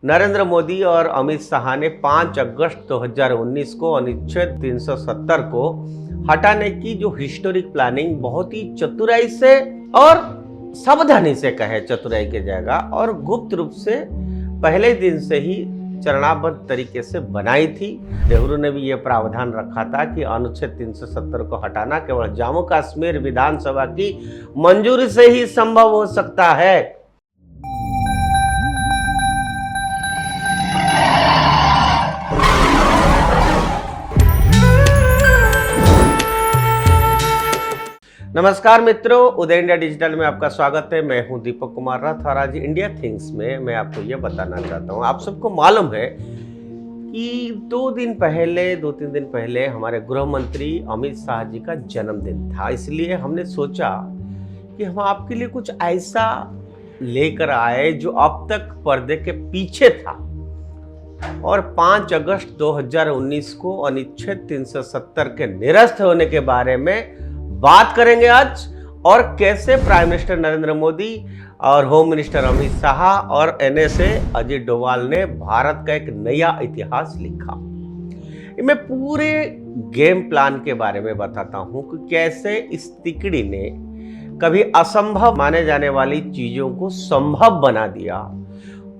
नरेंद्र मोदी और अमित शाह ने 5 अगस्त 2019 को अनुच्छेद 370 को हटाने की जो हिस्टोरिक प्लानिंग बहुत ही चतुराई से और सावधानी से कहे चतुराई की जगह और गुप्त रूप से पहले दिन से ही चरणाबद्ध तरीके से बनाई थी। नेहरू ने भी ये प्रावधान रखा था कि अनुच्छेद 370 को हटाना केवल जम्मू कश्मीर विधानसभा की मंजूरी से ही संभव हो सकता है। नमस्कार मित्रों, उदय इंडिया डिजिटल में आपका स्वागत है। मैं हूं दीपक कुमार राथ और आज इंडिया थिंग्स में मैं आपको यह बताना चाहता हूं। आप सबको मालूम है कि 2-3 दिन पहले हमारे गृह मंत्री अमित शाह जी का जन्मदिन था, इसलिए हमने सोचा कि हम आपके लिए कुछ ऐसा लेकर आए जो अब तक पर्दे के पीछे था और 5 अगस्त 2019 को अनुच्छेद 370 के निरस्त होने के बारे में बात करेंगे आज, और कैसे प्राइम मिनिस्टर नरेंद्र मोदी और होम मिनिस्टर अमित शाह और एनएसए अजीत डोभाल ने भारत का एक नया इतिहास लिखा। मैं पूरे गेम प्लान के बारे में बताता हूं कि कैसे इस तिकड़ी ने कभी असंभव माने जाने वाली चीजों को संभव बना दिया।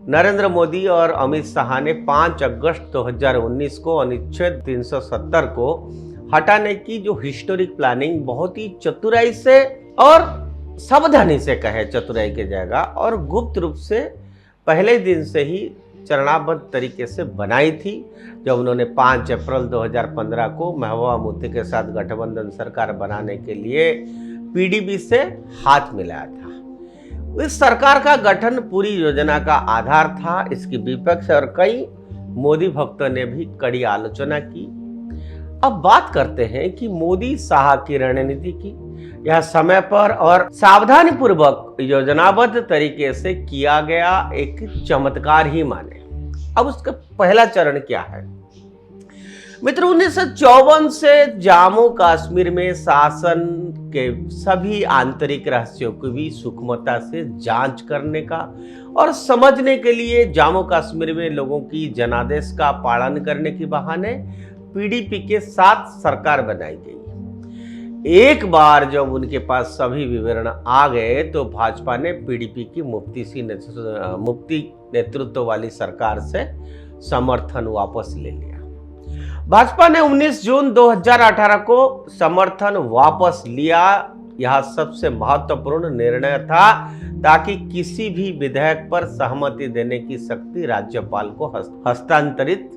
नरेंद्र मोदी और अमित शाह ने 5 अगस्त 2019 को अनुच्छेद 370 को हटाने की जो हिस्टोरिक प्लानिंग बहुत ही चतुराई से और सावधानी से कहे चतुराई की जगह और गुप्त रूप से पहले दिन से ही चरणाबद्ध तरीके से बनाई थी, जब उन्होंने 5 अप्रैल 2015 को महबूबा मुफ्ती के साथ गठबंधन सरकार बनाने के लिए पीडीपी से हाथ मिलाया था। इस सरकार का गठन पूरी योजना का आधार था। इसकी विपक्ष और कई मोदी भक्तों ने भी कड़ी आलोचना की। अब बात करते हैं कि मोदी शाह की रणनीति की। यह समय पर और सावधानी पूर्वक योजनाबद्ध तरीके से किया गया एक चमत्कार ही माने। अब उसका पहला चरण क्या है मित्रों? 1954 से जम्मू कश्मीर में शासन के सभी आंतरिक रहस्यों की भी सूक्ष्मता से जांच करने का और समझने के लिए जम्मू कश्मीर में लोगों की जनादेश का पालन करने के बहाने पीडीपी के साथ सरकार बनाई गई। एक बार जब उनके पास सभी विवरण आ गए तो भाजपा ने पीडीपी की मुफ्ती नेतृत्व वाली सरकार से समर्थन वापस ले लिया। भाजपा ने 19 जून 2018 को समर्थन वापस लिया। यह सबसे महत्वपूर्ण निर्णय था ताकि किसी भी विधेयक पर सहमति देने की शक्ति राज्यपाल को हस्तांतरित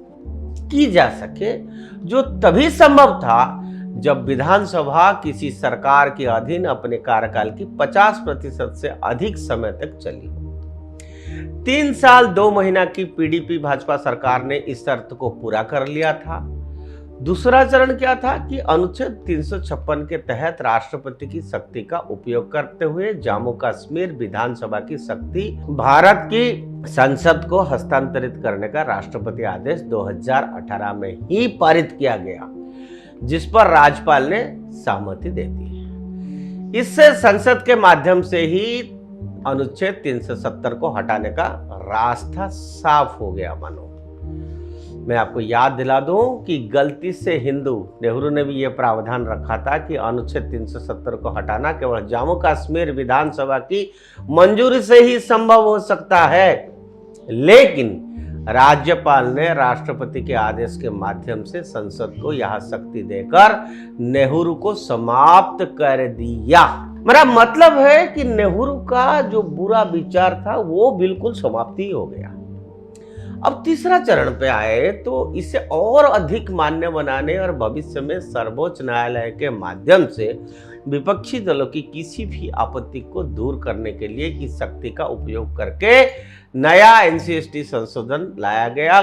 की जा सके, जो तभी संभव था जब विधानसभा किसी सरकार के अधीन अपने कार्यकाल की 50% से अधिक समय तक चली हो। 3 साल 2 महीना की पीडीपी भाजपा सरकार ने इस शर्त को पूरा कर लिया था। दूसरा चरण क्या था कि अनुच्छेद 356 के तहत राष्ट्रपति की शक्ति का उपयोग करते हुए जम्मू कश्मीर विधानसभा की शक्ति भारत की संसद को हस्तांतरित करने का राष्ट्रपति आदेश 2018 में ही पारित किया गया, जिस पर राज्यपाल ने सहमति दे दी। इससे संसद के माध्यम से ही अनुच्छेद 370 को हटाने का रास्ता साफ हो गया। मानो मैं आपको याद दिला दूं कि गलती से नेहरू ने भी ये प्रावधान रखा था कि अनुच्छेद 370 को हटाना केवल जम्मू कश्मीर विधानसभा की मंजूरी से ही संभव हो सकता है, लेकिन राज्यपाल ने राष्ट्रपति के आदेश के माध्यम से संसद को यह शक्ति देकर नेहरू को समाप्त कर दिया। मेरा मतलब है कि नेहरू का जो बुरा विचार था वो बिल्कुल समाप्ति हो गया। अब तीसरा चरण पे आए तो इसे और अधिक मान्य बनाने और भविष्य में सर्वोच्च न्यायालय के माध्यम से विपक्षी दलों की किसी भी आपत्ति को दूर करने के लिए इस शक्ति का उपयोग करके नया एनसीएसटी संशोधन लाया गया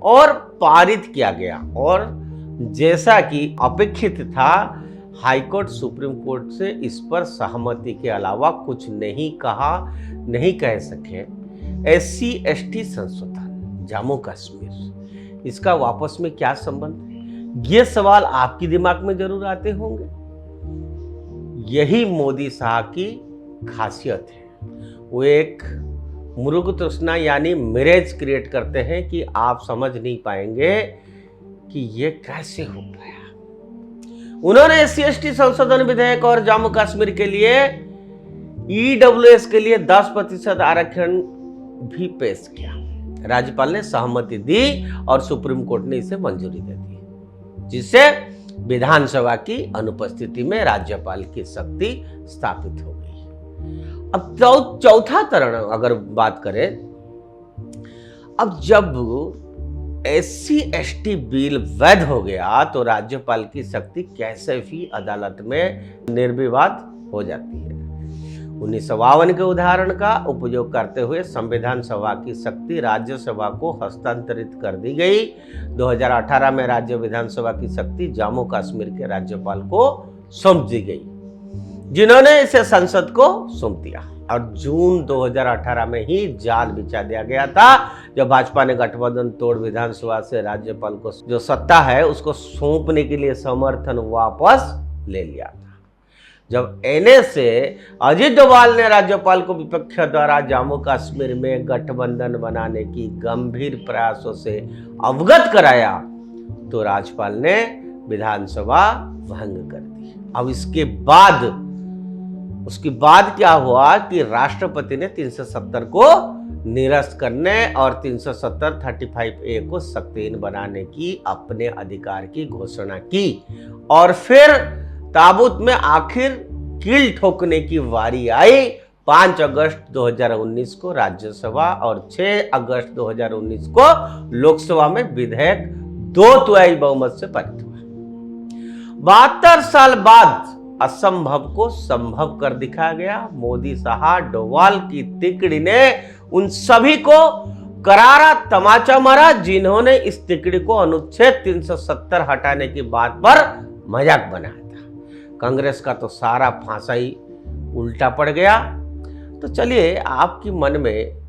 और पारित किया गया। और जैसा कि अपेक्षित था, हाईकोर्ट सुप्रीम कोर्ट से इस पर सहमति के अलावा कुछ नहीं कह सके। SC/ST संशोधन जम्मू कश्मीर, इसका वापस में क्या संबंध है? ये सवाल आपके दिमाग में जरूर आते होंगे। यही मोदी शाह की खासियत है। वो एक मृग तृष्णा यानी मिरेज क्रिएट करते हैं कि आप समझ नहीं पाएंगे कि ये कैसे हो पाया। उन्होंने SC/ST संशोधन विधेयक और जम्मू कश्मीर के लिए EWS के लिए 10% आरक्षण भी पेश किया। राज्यपाल ने सहमति दी और सुप्रीम कोर्ट ने इसे मंजूरी दे दी, जिससे विधानसभा की अनुपस्थिति में राज्यपाल की शक्ति स्थापित हो गई। अब चौथा चरण अगर बात करें, अब जब SC/ST बिल वैध हो गया तो राज्यपाल की शक्ति कैसे भी अदालत में निर्विवाद हो जाती है। 1952 के उदाहरण का उपयोग करते हुए संविधान सभा की शक्ति राज्यसभा को हस्तांतरित कर दी गई। 2018 में राज्य विधानसभा की शक्ति जम्मू कश्मीर के राज्यपाल को सौंप दी गई, जिन्होंने इसे संसद को सौंप दिया। और जून 2018 में ही जाल बिछा दिया गया था, जब भाजपा ने गठबंधन तोड़ विधानसभा से राज्यपाल को जो सत्ता है उसको सौंपने के लिए समर्थन वापस ले लिया था। जब एनए से अजित डोभाल ने राज्यपाल को विपक्ष द्वारा जम्मू कश्मीर में गठबंधन बनाने की गंभीर प्रयासों से अवगत कराया तो राज्यपाल ने विधानसभा भंग कर दी। अब उसके बाद क्या हुआ कि राष्ट्रपति ने 370 को निरस्त करने और 370(35)A को शक्तिहीन बनाने की अपने अधिकार की घोषणा की। और फिर ताबूत में आखिर कील ठोकने की वारी आई। 5 अगस्त 2019 को राज्यसभा और 6 अगस्त 2019 को लोकसभा में विधेयक 2/3 बहुमत से पारित हुआ। 72 साल बाद असंभव को संभव कर दिखाया गया। मोदी शाह डोभाल की तिकड़ी ने उन सभी को करारा तमाचा मारा जिन्होंने इस तिकड़ी को अनुच्छेद 370 हटाने की बात पर मजाक बनाया था। कांग्रेस का तो सारा फांसा ही उल्टा पड़ गया। तो चलिए आपकी मन में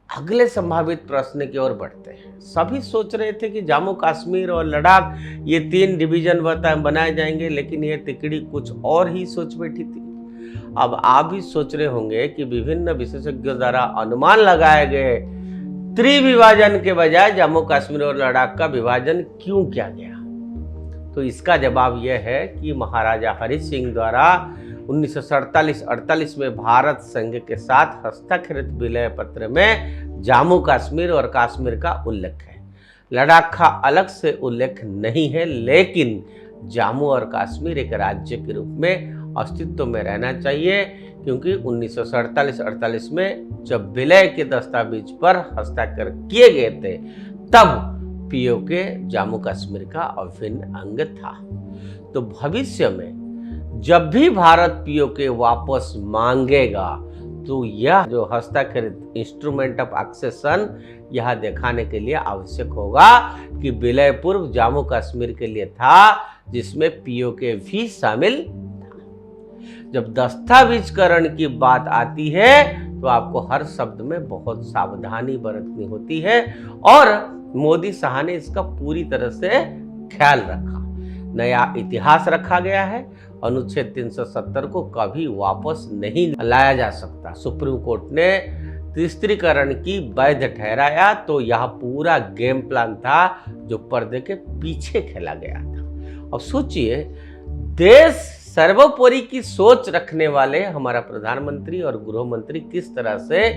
अगले संभावित प्रश्न की ओर बढ़ते हैं। सभी सोच रहे थे कि जम्मू कश्मीर और लद्दाख ये 3 डिवीजन बनाए जाएंगे, लेकिन ये तिकड़ी कुछ और ही सोच बैठी थी। अब आप भी सोच रहे होंगे कि विभिन्न विशेषज्ञों द्वारा अनुमान लगाए गए त्रिविभाजन के बजाय जम्मू कश्मीर और लद्दाख का विभाजन क्यों किया गया। तो इसका जवाब यह है कि महाराजा हरि सिंह द्वारा 1947-48 में भारत संघ के साथ हस्ताक्षरित विलय पत्र में जम्मू कश्मीर और कश्मीर का उल्लेख है। लद्दाख का अलग से उल्लेख नहीं है, लेकिन जम्मू और कश्मीर एक राज्य के रूप में अस्तित्व में रहना चाहिए, क्योंकि 1947-48 में जब विलय के दस्तावेज पर हस्ताक्षर किए गए थे तब पीओके जम्मू कश्मीर का अभिन्न अंग था। तो भविष्य में जब भी भारत पीओके वापस मांगेगा तो यह जो हस्ताक्षरित इंस्ट्रूमेंट ऑफ एक्सेशन यह दिखाने के लिए आवश्यक होगा कि विलय पूर्व जम्मू कश्मीर के लिए था, जिसमें पीओके भी शामिल था। जब दस्तावेजीकरण की बात आती है तो आपको हर शब्द में बहुत सावधानी बरतनी होती है, और मोदी शाह ने इसका पूरी तरह से ख्याल रखा। नया इतिहास रखा गया है। अनुच्छेद 370 को कभी वापस नहीं लाया जा सकता। सुप्रीम कोर्ट ने त्रिस्तरीकरण की वैध ठहराया, तो यह पूरा गेम प्लान था जो पर्दे के पीछे खेला गया था। अब सोचिए, देश सर्वोपरि की सोच रखने वाले हमारा प्रधानमंत्री और गृह मंत्री किस तरह से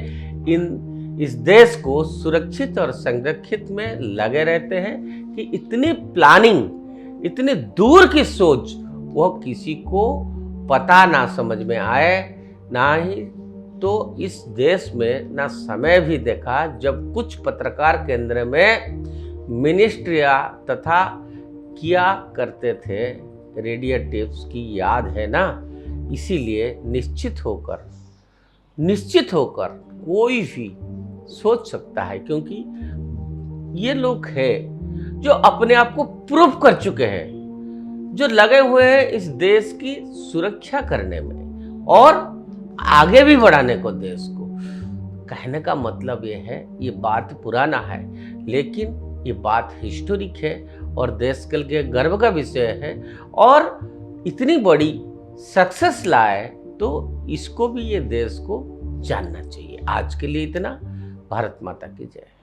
इस देश को सुरक्षित और संरक्षित में लगे रहते हैं कि इतनी प्लानिंग, इतनी दूर की सोच वह किसी को पता ना समझ में आए। ना ही तो इस देश में ना समय भी देखा जब कुछ पत्रकार केंद्र में मिनिस्ट्रिया तथा किया करते थे रेडिएटिव्स की, याद है ना। इसीलिए निश्चित होकर कोई भी सोच सकता है, क्योंकि ये लोग हैं जो अपने आप को प्रूव कर चुके हैं, जो लगे हुए हैं इस देश की सुरक्षा करने में और आगे भी बढ़ाने को देश को। कहने का मतलब ये है, ये बात पुराना है लेकिन ये बात हिस्टोरिक है और देश के लिए गर्व का विषय है, और इतनी बड़ी सक्सेस लाए तो इसको भी ये देश को जानना चाहिए। आज के लिए इतना। भारत माता की जय।